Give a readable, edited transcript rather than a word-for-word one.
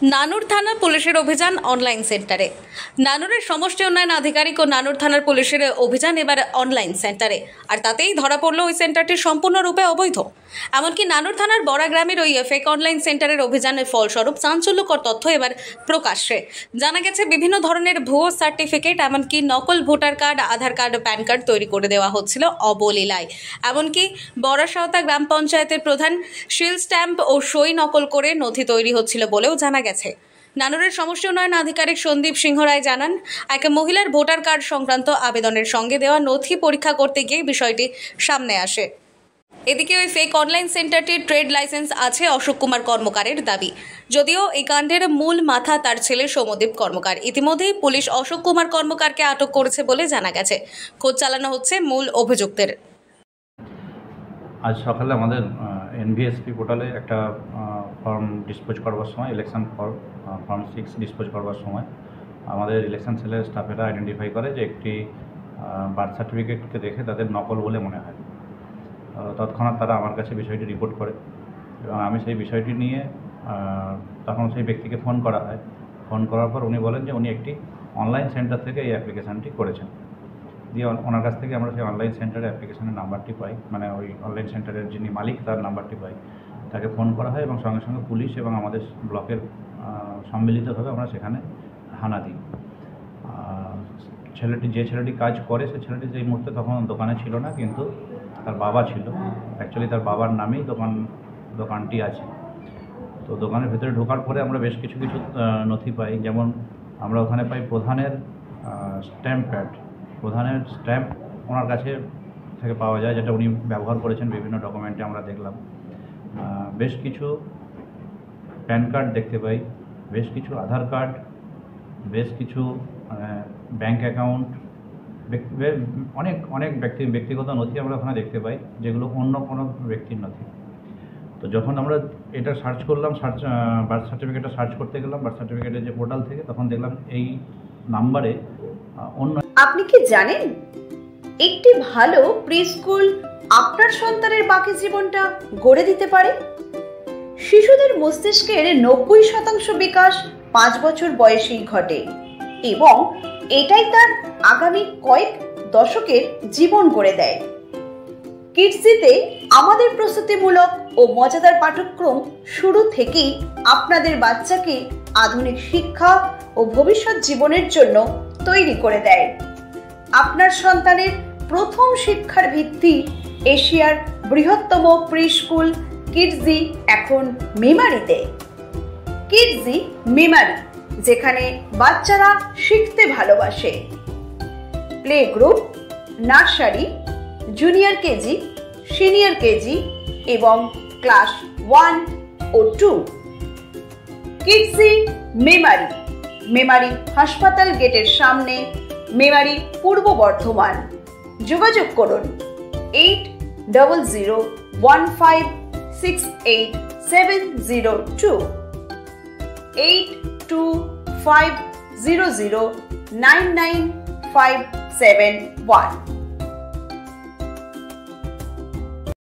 নানুর থানা পুলিশের অভিযান অনলাইন সেন্টারে। নানুরের সমষ্টি উন্নয়ন আধিকারিক ও নানুর থানার পুলিশের অভিযান এবার অনলাইন সেন্টারে, আর তাতেই ধরা পড়ল ওই সেন্টারটি সম্পূর্ণরূপে অবৈধ। এমনকি নানুর থানার বড়া গ্রামের ওই ফেক অনলাইন সেন্টারের অভিযানের ফলস্বরূপ চাঞ্চল্যকর তথ্য এবার প্রকাশ্যে। জানা গেছে বিভিন্ন ধরনের ভুয়ো সার্টিফিকেট, এমনকি নকল ভোটার কার্ড, আধার কার্ড, প্যান কার্ড তৈরি করে দেওয়া হচ্ছিল অবলীলায়। এমনকি বড়াসাঁওতা গ্রাম পঞ্চায়েতের প্রধান শিল স্ট্যাম্প ও সই নকল করে নথি তৈরি হচ্ছিল বলেও জানা গেছে। নানুরের সমষ্টি উন্নয়ন আধিকারিক সন্দীপ সিংহ রায় জানান, এক মহিলার ভোটার কার্ড সংক্রান্ত আবেদনের সঙ্গে দেওয়া নথি পরীক্ষা করতে গিয়ে বিষয়টি সামনে আসে। এদিকে ওই ফেক অনলাইন সেন্টারটির ট্রেড লাইসেন্স আছে অশোক কুমার কর্মকারের দাবি। যদিও এই কাণ্ডের মূল মাথা তার ছেলে সৌম্যদীপ কর্মকার। ইতিমধ্যেই পুলিশ অশোক কুমার কর্মকারকে আটক করেছে বলে জানা গেছে। খোঁজ চালানো হচ্ছে মূল অভিযুক্তের। আজ সকালে আমাদের এনভিএসপি পোর্টালে একটা ফর্ম ডিসপোজ করবার সময়, ইলেকশন ফর্ম 6 ডিসপোজ করবার সময় আমাদের ইলেকশন সেলের স্টাফেরা আইডেন্টিফাই করে যে একটি বার্থ সার্টিফিকেটকে দেখে তাদের নকল বলে মনে হয়। তৎক্ষণাৎ তারা আমার কাছে বিষয়টি রিপোর্ট করে এবং আমি সেই বিষয়টি নিয়ে তখন সেই ব্যক্তিকে ফোন করা হয়। ফোন করার পর উনি বলেন যে উনি একটি অনলাইন সেন্টার থেকে এই অ্যাপ্লিকেশানটি করেছেন। দিয়ে ওনার কাছ থেকে আমরা সেই অনলাইন সেন্টারের অ্যাপ্লিকেশনের নাম্বারটি পাই, মানে ওই অনলাইন সেন্টারের যিনি মালিক তার নাম্বারটি পাই। তাকে ফোন করা হয় এবং সঙ্গে সঙ্গে পুলিশ এবং আমাদের ব্লকের সম্মিলিতভাবে আমরা সেখানে হানা দিই। যে ছেলেটি কাজ করে সে ছেলেটি যেই মুহূর্তে তখন দোকানে ছিল না, কিন্তু তার বাবা ছিল। অ্যাকচুয়ালি তার বাবার নামেই দোকানটি আছে। তো দোকানের ভেতরে ঢোকার পরে আমরা বেশ কিছু নথি পাই। যেমন আমরা ওখানে পাই প্রধানের স্ট্যাম্প প্যাড, প্রধানের স্ট্যাম্প ওনার কাছে থেকে পাওয়া যায়, যেটা উনি ব্যবহার করেছেন বিভিন্ন ডকুমেন্টে আমরা দেখলাম। বেশ কিছু প্যান কার্ড দেখতে পাই, বেশ কিছু আধার কার্ড, বেশ কিছু ব্যাংক অ্যাকাউন্ট, অনেক ব্যক্তিগত নথি আমরা ওখানে দেখতে পাই, যেগুলো অন্য কোনো ব্যক্তির নথি। তো যখন আমরা এটা সার্চ করলাম, বার্থ সার্টিফিকেটটা সার্চ করতে গেলাম বার্থ সার্টিফিকেটের যে পোর্টাল থেকে, তখন দেখলাম এই নাম্বারে অন্য। আপনি কি জানেন একটি ভালো প্রি স্কুল আপনার সন্তানের বাকি জীবনটা গড়ে দিতে পারে? শিশুদের মস্তিষ্কের 90% বিকাশ 5 বছর বয়সেই ঘটে এবং এটাই তার আগামী কয়েক দশকের জীবন গড়ে দেয়। কিডসিতে আমাদের প্রস্তুতিমূলক ও মজাদার পাঠ্যক্রম শুরু থেকেই আপনাদের বাচ্চাকে আধুনিক শিক্ষা ও ভবিষ্যৎ জীবনের জন্য তৈরি করে দেয়। আপনার সন্তানের প্রথম শিক্ষার ভিত্তি এশিয়ার বৃহত্তম প্রি স্কুল কিডজি এখন মেমারিতে। কিডজি মেমারি, যেখানে বাচ্চারা শিখতে ভালোবাসে। Play group, nursery, junior KG, senior KG এবং ক্লাস 1 ও 2। কিডজি মেমারি, মেমারি হাসপাতাল গেটের সামনে, মেমারি, পূর্ব বর্ধমান। যোগাযোগ করুন 8015686702 8250099571।